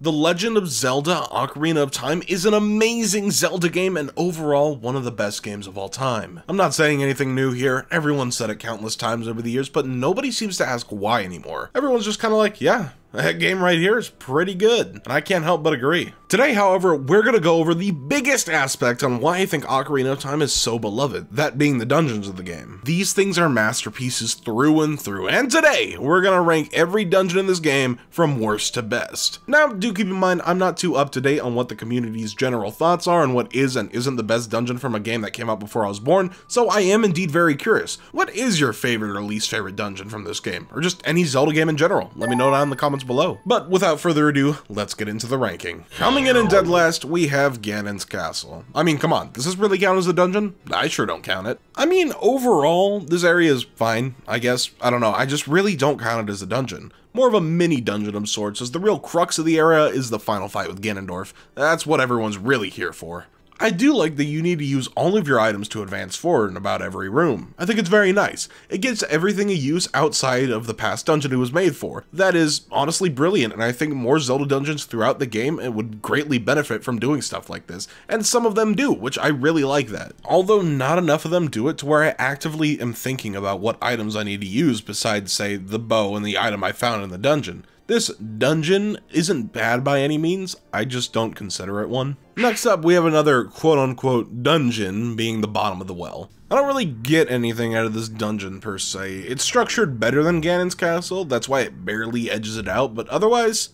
The Legend of Zelda Ocarina of Time is an amazing Zelda game and overall one of the best games of all time. I'm not saying anything new here, everyone's said it countless times over the years, but nobody seems to ask why anymore. Everyone's just kind of like, yeah, that game right here is pretty good, and I can't help but agree. Today, however, we're going to go over the biggest aspect on why I think Ocarina of Time is so beloved, that being the dungeons of the game. These things are masterpieces through and through, and today, we're going to rank every dungeon in this game from worst to best. Now, do keep in mind, I'm not too up to date on what the community's general thoughts are on what is and isn't the best dungeon from a game that came out before I was born, so I am indeed very curious. What is your favorite or least favorite dungeon from this game, or just any Zelda game in general? Let me know down in the comments below. But without further ado, let's get into the ranking. Coming in dead last, we have Ganon's castle. I mean, come on, does this really count as a dungeon? I sure don't count it. I mean, overall, this area is fine, I guess. I don't know, I just really don't count it as a dungeon. More of a mini dungeon of sorts, as the real crux of the area is the final fight with Ganondorf. That's what everyone's really here for. I do like that you need to use all of your items to advance forward in about every room. I think it's very nice. It gives everything a use outside of the past dungeon it was made for. That is honestly brilliant, and I think more Zelda dungeons throughout the game would greatly benefit from doing stuff like this. And some of them do, which I really like that. Although not enough of them do it to where I actively am thinking about what items I need to use besides, say, the bow and the item I found in the dungeon. This dungeon isn't bad by any means, I just don't consider it one. Next up, we have another quote-unquote dungeon, being the bottom of the well. I don't really get anything out of this dungeon per se. It's structured better than Ganon's castle, that's why it barely edges it out, but otherwise,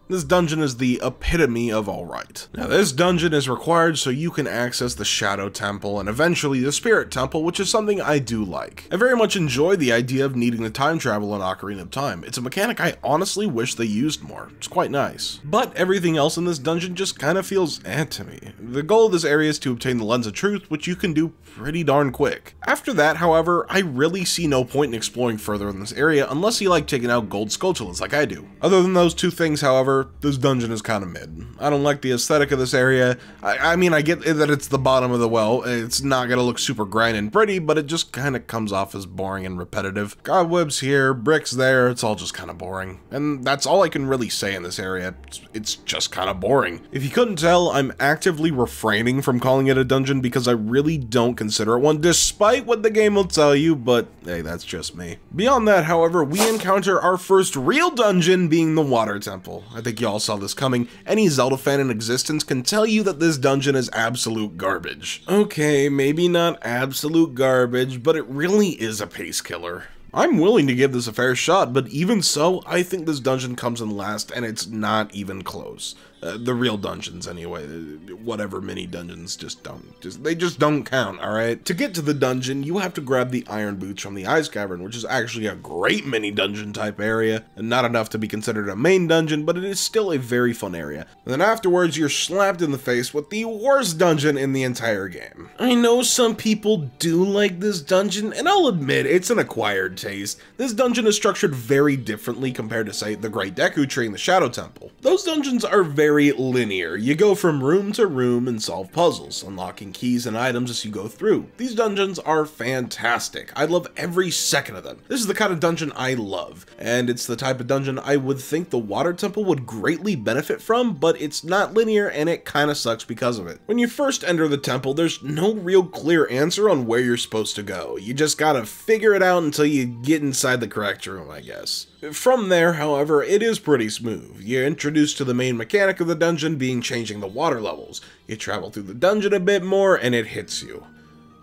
this dungeon is the epitome of alright. Now this dungeon is required so you can access the Shadow Temple and eventually the Spirit Temple, which is something I do like. I very much enjoy the idea of needing to time travel in Ocarina of Time. It's a mechanic I honestly wish they used more. It's quite nice. But everything else in this dungeon just kind of feels to me. The goal of this area is to obtain the Lens of Truth, which you can do pretty darn quick. After that, however, I really see no point in exploring further in this area unless you like taking out gold Skulltulas like I do. Other than those two things, however, this dungeon is kind of mid. I don't like the aesthetic of this area. I mean, I get that it's the bottom of the well. It's not gonna look super grand and pretty, but it just kind of comes off as boring and repetitive. Cobwebs here, bricks there, it's all just kind of boring. And that's all I can really say in this area. It's just kind of boring. If you couldn't tell, I'm actively refraining from calling it a dungeon because I really don't consider it one, despite what the game will tell you, but hey, that's just me. Beyond that, however, we encounter our first real dungeon, being the Water Temple. I think y'all saw this coming. Any Zelda fan in existence can tell you that this dungeon is absolute garbage. Okay, maybe not absolute garbage, but it really is a pace killer. I'm willing to give this a fair shot, but even so, I think this dungeon comes in last, and it's not even close. The real dungeons anyway, whatever mini dungeons just don't count, alright? To get to the dungeon, you have to grab the iron boots from the Ice Cavern, which is actually a great mini dungeon type area, and not enough to be considered a main dungeon, but it is still a very fun area. And then afterwards, you're slapped in the face with the worst dungeon in the entire game. I know some people do like this dungeon, and I'll admit, it's an acquired taste. This dungeon is structured very differently compared to, say, the Great Deku Tree and the Shadow Temple. Those dungeons are very linear. You go from room to room and solve puzzles, unlocking keys and items as you go through. These dungeons are fantastic. I love every second of them. This is the kind of dungeon I love, and it's the type of dungeon I would think the Water Temple would greatly benefit from, but it's not linear and it kind of sucks because of it. When you first enter the temple, there's no real clear answer on where you're supposed to go. You just gotta figure it out until you get inside the correct room, I guess. From there, however, it is pretty smooth. You're introduced to the main mechanic of the dungeon, being changing the water levels. You travel through the dungeon a bit more, and it hits you.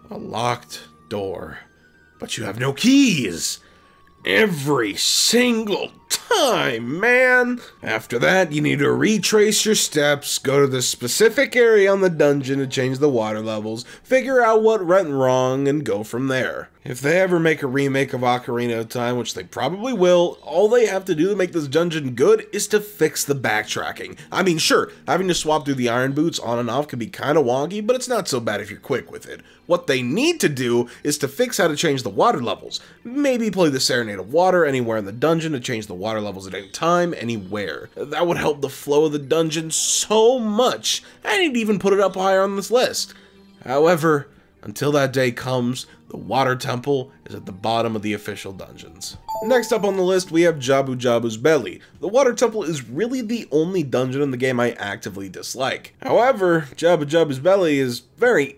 A locked door. But you have no keys! Every single time, man! After that, you need to retrace your steps, go to the specific area on the dungeon to change the water levels, figure out what went wrong, and go from there. If they ever make a remake of Ocarina of Time, which they probably will, all they have to do to make this dungeon good is to fix the backtracking. I mean, sure, having to swap through the iron boots on and off can be kinda wonky, but it's not so bad if you're quick with it. What they need to do is to fix how to change the water levels. Maybe play the Serenade of Water anywhere in the dungeon to change the water levels at any time, anywhere. That would help the flow of the dungeon so much, and you'd even put it up higher on this list. However, until that day comes, the Water Temple is at the bottom of the official dungeons. Next up on the list, we have Jabu's Belly. The water temple is really the only dungeon in the game I actively dislike. However, Jabu's Belly is very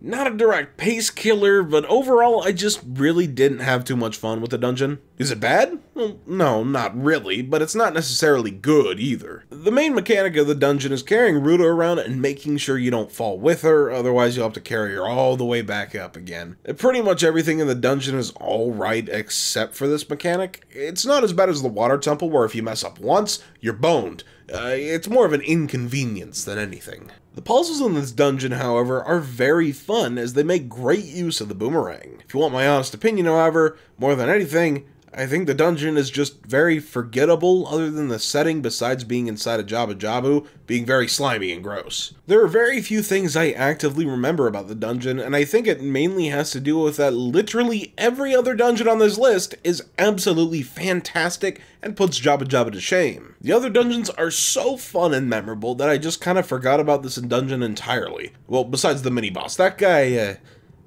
Not a direct pace killer, but overall I just really didn't have too much fun with the dungeon. Is it bad? Well, no, not really, but it's not necessarily good either. The main mechanic of the dungeon is carrying Ruta around and making sure you don't fall with her, otherwise you'll have to carry her all the way back up again. Pretty much everything in the dungeon is alright except for this mechanic. It's not as bad as the water temple where if you mess up once, you're boned. It's more of an inconvenience than anything. The puzzles in this dungeon, however, are very fun as they make great use of the boomerang. If you want my honest opinion, however, more than anything, I think the dungeon is just very forgettable other than the setting besides being inside of Jabu being very slimy and gross. There are very few things I actively remember about the dungeon, and I think it mainly has to do with that literally every other dungeon on this list is absolutely fantastic and puts Jabu to shame. The other dungeons are so fun and memorable that I just kind of forgot about this dungeon entirely. Well, besides the mini-boss, that guy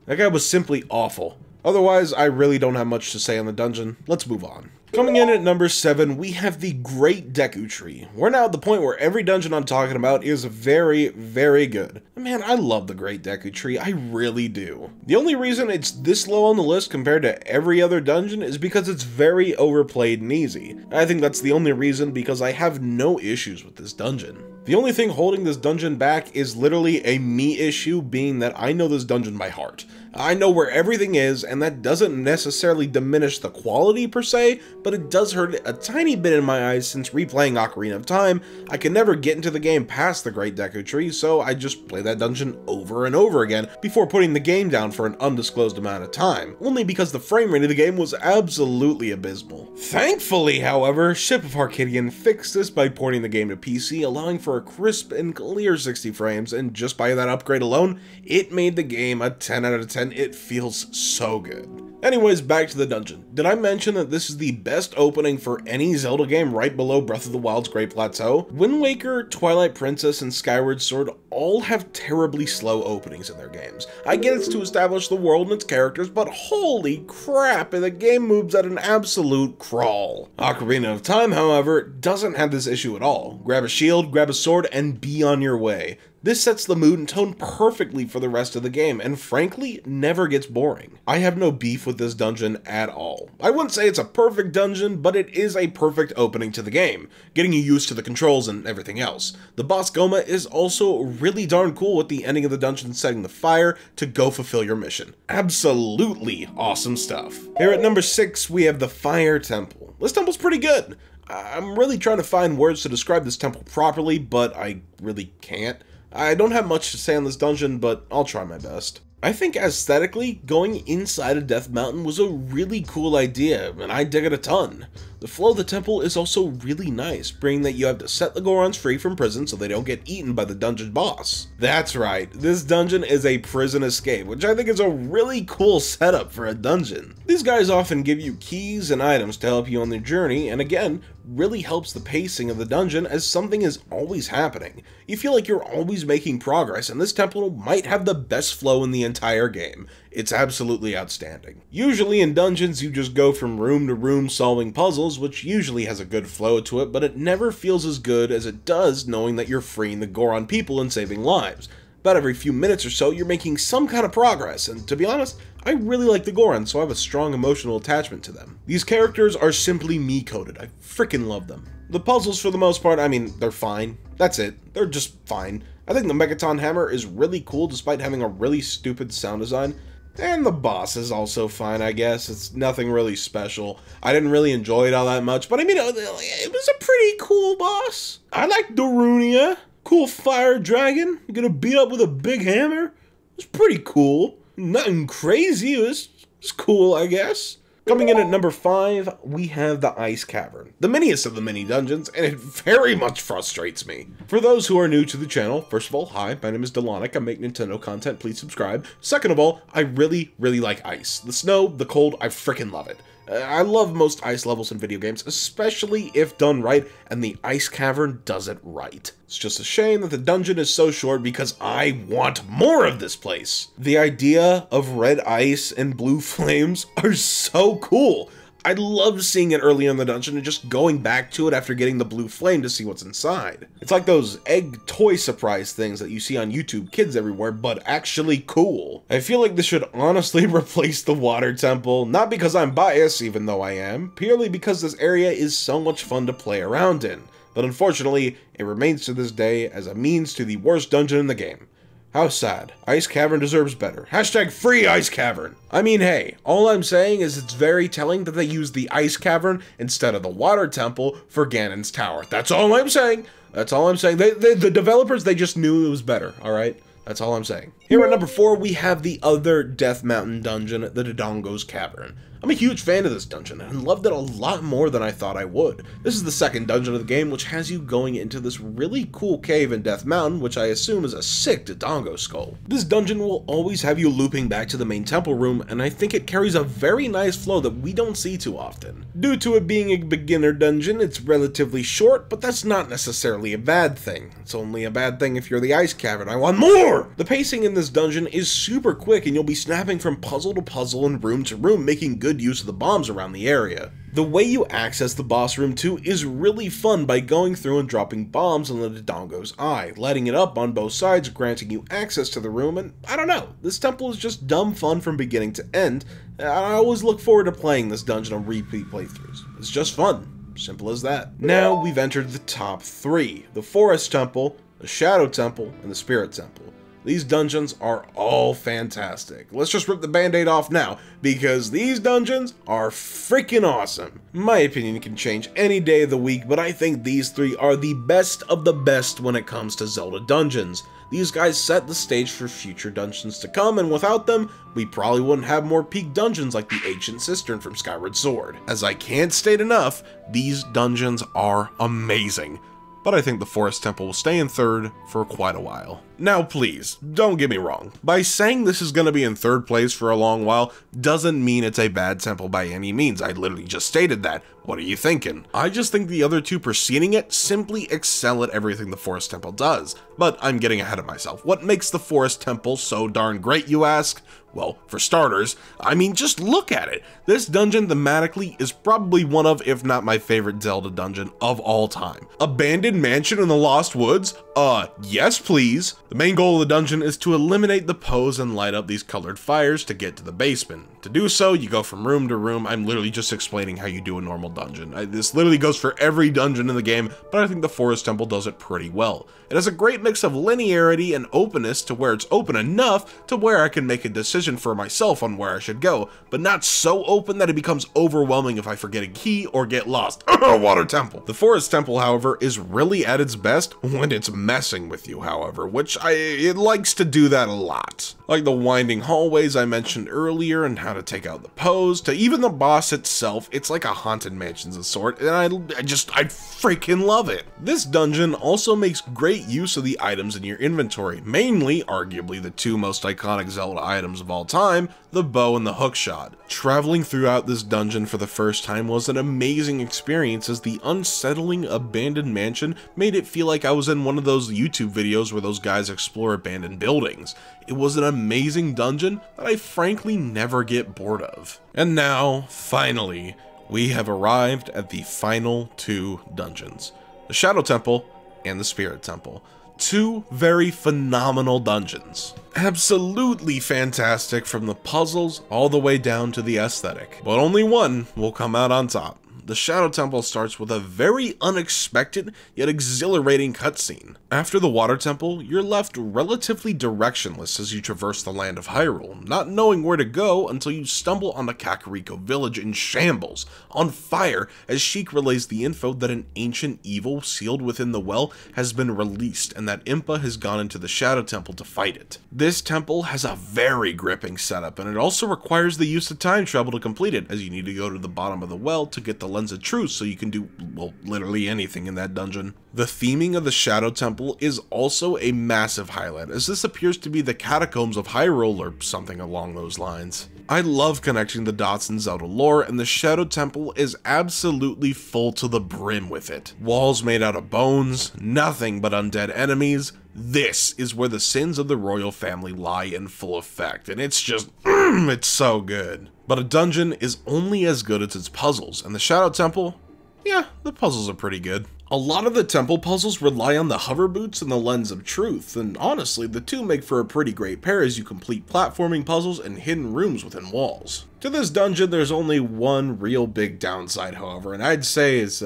was simply awful. Otherwise, I really don't have much to say on the dungeon. Let's move on. Coming in at number 7, we have the Great Deku Tree. We're now at the point where every dungeon I'm talking about is very, very good. Man, I love the Great Deku Tree, I really do. The only reason it's this low on the list compared to every other dungeon is because it's very overplayed and easy. I think that's the only reason because I have no issues with this dungeon. The only thing holding this dungeon back is literally a me issue, being that I know this dungeon by heart. I know where everything is, and that doesn't necessarily diminish the quality per se, but it does hurt a tiny bit in my eyes since replaying Ocarina of Time, I can never get into the game past the Great Deku Tree, so I just play that dungeon over and over again before putting the game down for an undisclosed amount of time, only because the frame rate of the game was absolutely abysmal. Thankfully, however, Ship of Arcadian fixed this by porting the game to PC, allowing for a crisp and clear 60 frames, and just by that upgrade alone, it made the game a 10 out of 10. It feels so good. Anyways, back to the dungeon. Did I mention that this is the best opening for any Zelda game right below Breath of the Wild's Great Plateau? Wind Waker, Twilight Princess, and Skyward Sword all have terribly slow openings in their games. I get it's to establish the world and its characters, but holy crap, the game moves at an absolute crawl. Ocarina of Time, however, doesn't have this issue at all. Grab a shield, grab a sword, and be on your way. This sets the mood and tone perfectly for the rest of the game, and frankly, never gets boring. I have no beef with this dungeon at all. I wouldn't say it's a perfect dungeon, but it is a perfect opening to the game, getting you used to the controls and everything else. The boss Goma is also really darn cool with the ending of the dungeon setting the fire to go fulfill your mission. Absolutely awesome stuff. Here at number 6, we have the Fire Temple. This temple's pretty good. I'm really trying to find words to describe this temple properly, but I really can't. I don't have much to say on this dungeon, but I'll try my best. I think aesthetically, going inside of Death Mountain was a really cool idea, and I dig it a ton. The flow of the temple is also really nice, being that you have to set the Gorons free from prison so they don't get eaten by the dungeon boss. That's right, this dungeon is a prison escape, which I think is a really cool setup for a dungeon. These guys often give you keys and items to help you on the journey, and again, really helps the pacing of the dungeon as something is always happening. You feel like you're always making progress, and this temple might have the best flow in the entire game. It's absolutely outstanding. Usually in dungeons you just go from room to room solving puzzles, which usually has a good flow to it, but it never feels as good as it does knowing that you're freeing the Goron people and saving lives. About every few minutes or so, you're making some kind of progress, and to be honest, I really like the Goron, so I have a strong emotional attachment to them. These characters are simply me-coded. I freaking love them. The puzzles, for the most part, I mean, they're fine. That's it. They're just fine. I think the Megaton Hammer is really cool despite having a really stupid sound design. And the boss is also fine, I guess. It's nothing really special. I didn't really enjoy it all that much, but I mean, it was a pretty cool boss. I like Darunia. Cool fire dragon. You're gonna beat up with a big hammer. It's pretty cool. Nothing crazy. It's cool, I guess. Coming in at number 5, we have the Ice Cavern, the miniest of the mini dungeons, and it very much frustrates me. For those who are new to the channel, first of all, hi, my name is Dylonic, I make Nintendo content, please subscribe. Second of all, I really like ice. The snow, the cold, I freaking love it. I love most ice levels in video games, especially if done right, and the Ice Cavern does it right. It's just a shame that the dungeon is so short because I want more of this place. The idea of red ice and blue flames are so cool. I love seeing it early in the dungeon and just going back to it after getting the blue flame to see what's inside. It's like those egg toy surprise things that you see on YouTube Kids everywhere, but actually cool. I feel like this should honestly replace the water temple, not because I'm biased, even though I am, purely because this area is so much fun to play around in. But unfortunately, it remains to this day as a means to the worst dungeon in the game. How sad. Ice Cavern deserves better. Hashtag free Ice Cavern. I mean, hey, all I'm saying is it's very telling that they used the Ice Cavern instead of the Water Temple for Ganon's Tower. That's all I'm saying. That's all I'm saying. The developers, they just knew it was better, alright? That's all I'm saying. Here at number 4, we have the other Death Mountain dungeon, the Dodongo's Cavern. I'm a huge fan of this dungeon, and loved it a lot more than I thought I would. This is the second dungeon of the game, which has you going into this really cool cave in Death Mountain, which I assume is a sick Dodongo skull. This dungeon will always have you looping back to the main temple room, and I think it carries a very nice flow that we don't see too often. Due to it being a beginner dungeon, it's relatively short, but that's not necessarily a bad thing. It's only a bad thing if you're the Ice Cavern. I want more! The pacing in this dungeon is super quick, and you'll be snapping from puzzle to puzzle and room to room, making good use of the bombs around the area. The way you access the boss room too is really fun by going through and dropping bombs on the Dodongo's eye, lighting it up on both sides, granting you access to the room, and I don't know, this temple is just dumb fun from beginning to end. I always look forward to playing this dungeon on repeat playthroughs. It's just fun. Simple as that. Now we've entered the top 3, the Forest Temple, the Shadow Temple, and the Spirit Temple. These dungeons are all fantastic. Let's just rip the band-aid off now, because these dungeons are freaking awesome. My opinion can change any day of the week, but I think these 3 are the best of the best when it comes to Zelda dungeons. These guys set the stage for future dungeons to come, and without them, we probably wouldn't have more peak dungeons like the Ancient Cistern from Skyward Sword. As I can't state enough, these dungeons are amazing. But I think the Forest Temple will stay in third for quite a while. Now please, don't get me wrong. By saying this is going to be in third place for a long while doesn't mean it's a bad temple by any means. I literally just stated that. What are you thinking? I just think the other 2 preceding it simply excel at everything the Forest Temple does. But I'm getting ahead of myself. What makes the Forest Temple so darn great, you ask? Well, for starters, I mean, just look at it. This dungeon thematically is probably one of, if not my favorite Zelda dungeon of all time. Abandoned mansion in the Lost Woods? Yes please. The main goal of the dungeon is to eliminate the pose and light up these colored fires to get to the basement. To do so, you go from room to room. I'm literally just explaining how you do a normal dungeon. This literally goes for every dungeon in the game, but I think the Forest Temple does it pretty well. It has a great mix of linearity and openness to where it's open enough to where I can make a decision for myself on where I should go, but not so open that it becomes overwhelming if I forget a key or get lost. Water Temple. The Forest Temple, however, is really at its best when it's messing with you, however, which it likes to do that a lot. Like the winding hallways I mentioned earlier and how to take out the pose, to even the boss itself, it's like a haunted mansion's of sort, and I freaking love it. This dungeon also makes great use of the items in your inventory, mainly, arguably, the 2 most iconic Zelda items of all time, the bow and the hookshot. Traveling throughout this dungeon for the first time was an amazing experience, as the unsettling abandoned mansion made it feel like I was in one of those YouTube videos where those guys explore abandoned buildings. It was an amazing dungeon that I frankly never get bored of. And now, finally, we have arrived at the final 2 dungeons, the Shadow Temple and the Spirit Temple. 2 very phenomenal dungeons. Absolutely fantastic from the puzzles all the way down to the aesthetic. But only one will come out on top. The Shadow Temple starts with a very unexpected yet exhilarating cutscene. After the Water Temple, you're left relatively directionless as you traverse the land of Hyrule, not knowing where to go until you stumble on the Kakariko village in shambles, on fire, as Sheik relays the info that an ancient evil sealed within the well has been released and that Impa has gone into the Shadow Temple to fight it. This temple has a very gripping setup, and it also requires the use of time travel to complete it, as you need to go to the bottom of the well to get the Lens of Truth so you can do, well, literally anything in that dungeon. The theming of the Shadow Temple is also a massive highlight, as this appears to be the catacombs of Hyrule or something along those lines. I love connecting the dots in Zelda lore, and the Shadow Temple is absolutely full to the brim with it. Walls made out of bones, nothing but undead enemies. This is where the sins of the royal family lie in full effect, and it's just, it's so good. But a dungeon is only as good as its puzzles, and the Shadow Temple, yeah, the puzzles are pretty good. A lot of the temple puzzles rely on the hover boots and the lens of truth, and honestly, the two make for a pretty great pair as you complete platforming puzzles and hidden rooms within walls. To this dungeon, there's only one real big downside, however, and I'd say is,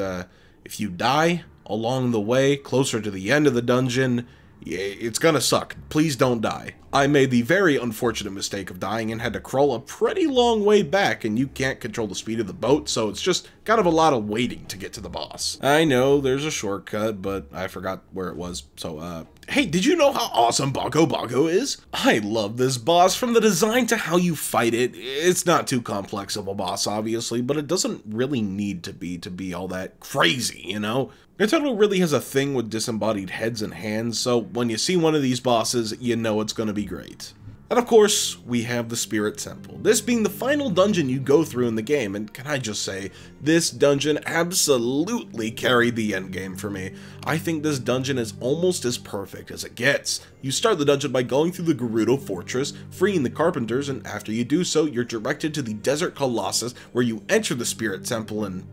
if you die along the way, closer to the end of the dungeon, it's gonna suck. Please don't die. I made the very unfortunate mistake of dying and had to crawl a pretty long way back, and you can't control the speed of the boat, so it's just kind of a lot of waiting to get to the boss. I know there's a shortcut, but I forgot where it was, so hey, did you know how awesome Bongo Bongo is? I love this boss, from the design to how you fight it. It's not too complex of a boss, obviously, but it doesn't really need to be all that crazy, you know? Nintendo really has a thing with disembodied heads and hands, so when you see one of these bosses, you know it's gonna be great. And of course, we have the Spirit Temple, this being the final dungeon you go through in the game, and can I just say, this dungeon absolutely carried the endgame for me. I think this dungeon is almost as perfect as it gets. You start the dungeon by going through the Gerudo Fortress, freeing the Carpenters, and after you do so, you're directed to the Desert Colossus, where you enter the Spirit Temple and...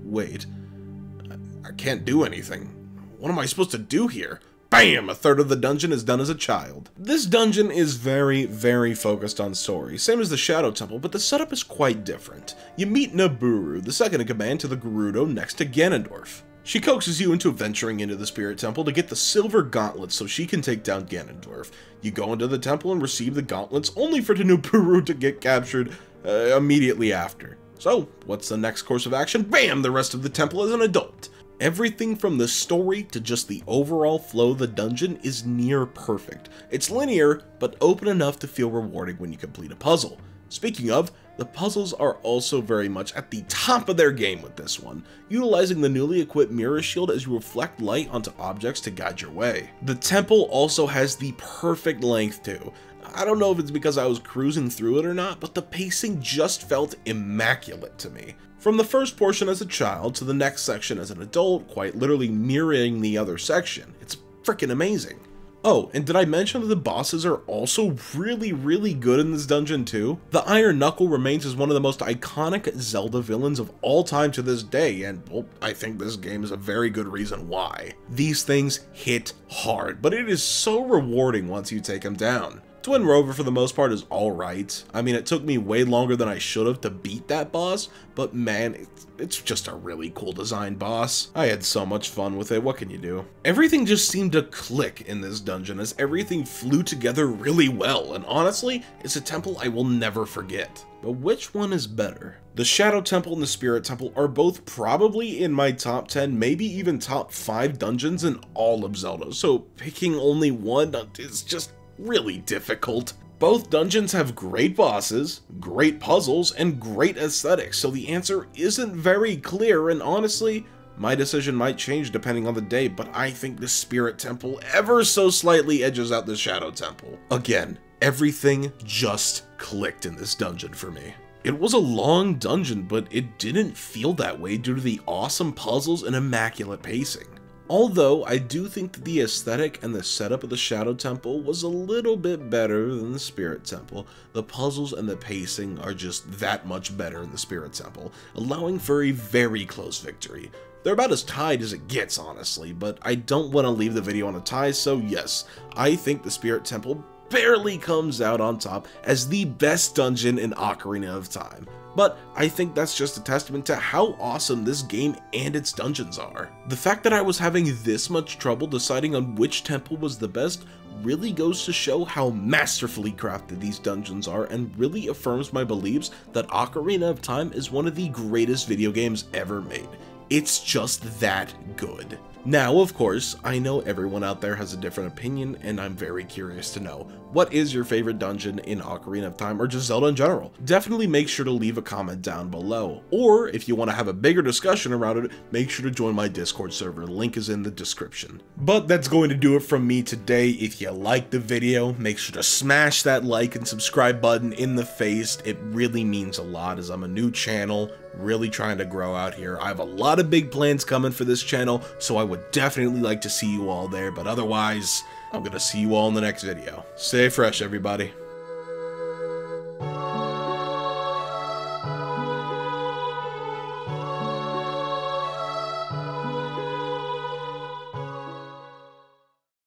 wait... I can't do anything. What am I supposed to do here? Bam! A third of the dungeon is done as a child. This dungeon is very focused on story, same as the Shadow Temple, but the setup is quite different. You meet Naburu, the second in command to the Gerudo next to Ganondorf. She coaxes you into venturing into the Spirit Temple to get the silver gauntlets so she can take down Ganondorf. You go into the temple and receive the gauntlets, only for Naburu to get captured immediately after. So, what's the next course of action? Bam! The rest of the temple is an adult. Everything from the story to just the overall flow of the dungeon is near perfect. It's linear, but open enough to feel rewarding when you complete a puzzle. Speaking of, the puzzles are also very much at the top of their game with this one, utilizing the newly equipped mirror shield as you reflect light onto objects to guide your way. The temple also has the perfect length too. I don't know if it's because I was cruising through it or not, but the pacing just felt immaculate to me. From the first portion as a child to the next section as an adult, quite literally mirroring the other section. It's freaking amazing. Oh, and did I mention that the bosses are also really good in this dungeon too? The Iron Knuckle remains as one of the most iconic Zelda villains of all time to this day, and well, I think this game is a very good reason why. These things hit hard, but it is so rewarding once you take them down. Twin Rover for the most part is alright. I mean, it took me way longer than I should have to beat that boss, but man, it's just a really cool design boss. I had so much fun with it, what can you do? Everything just seemed to click in this dungeon as everything flew together really well, and honestly, it's a temple I will never forget. But which one is better? The Shadow Temple and the Spirit Temple are both probably in my top 10, maybe even top 5 dungeons in all of Zelda, so picking only one is just really difficult. Both dungeons have great bosses, great puzzles, and great aesthetics, so the answer isn't very clear, and honestly, my decision might change depending on the day, but I think the Spirit Temple ever so slightly edges out the Shadow Temple. Again, everything just clicked in this dungeon for me. It was a long dungeon, but it didn't feel that way due to the awesome puzzles and immaculate pacing. Although, I do think that the aesthetic and the setup of the Shadow Temple was a little bit better than the Spirit Temple. The puzzles and the pacing are just that much better in the Spirit Temple, allowing for a very close victory. They're about as tied as it gets, honestly, but I don't want to leave the video on a tie, so yes, I think the Spirit Temple barely comes out on top as the best dungeon in Ocarina of Time. But I think that's just a testament to how awesome this game and its dungeons are. The fact that I was having this much trouble deciding on which temple was the best really goes to show how masterfully crafted these dungeons are and really affirms my beliefs that Ocarina of Time is one of the greatest video games ever made. It's just that good. Now, of course, I know everyone out there has a different opinion, and I'm very curious to know, what is your favorite dungeon in Ocarina of Time, or just Zelda in general? Definitely make sure to leave a comment down below, or if you want to have a bigger discussion around it, make sure to join my Discord server, link is in the description. But that's going to do it from me today. If you liked the video, make sure to smash that like and subscribe button in the face. It really means a lot as I'm a new channel, really trying to grow out here. I have a lot of big plans coming for this channel, so I would definitely like to see you all there, but otherwise, I'm gonna see you all in the next video. Stay fresh, everybody.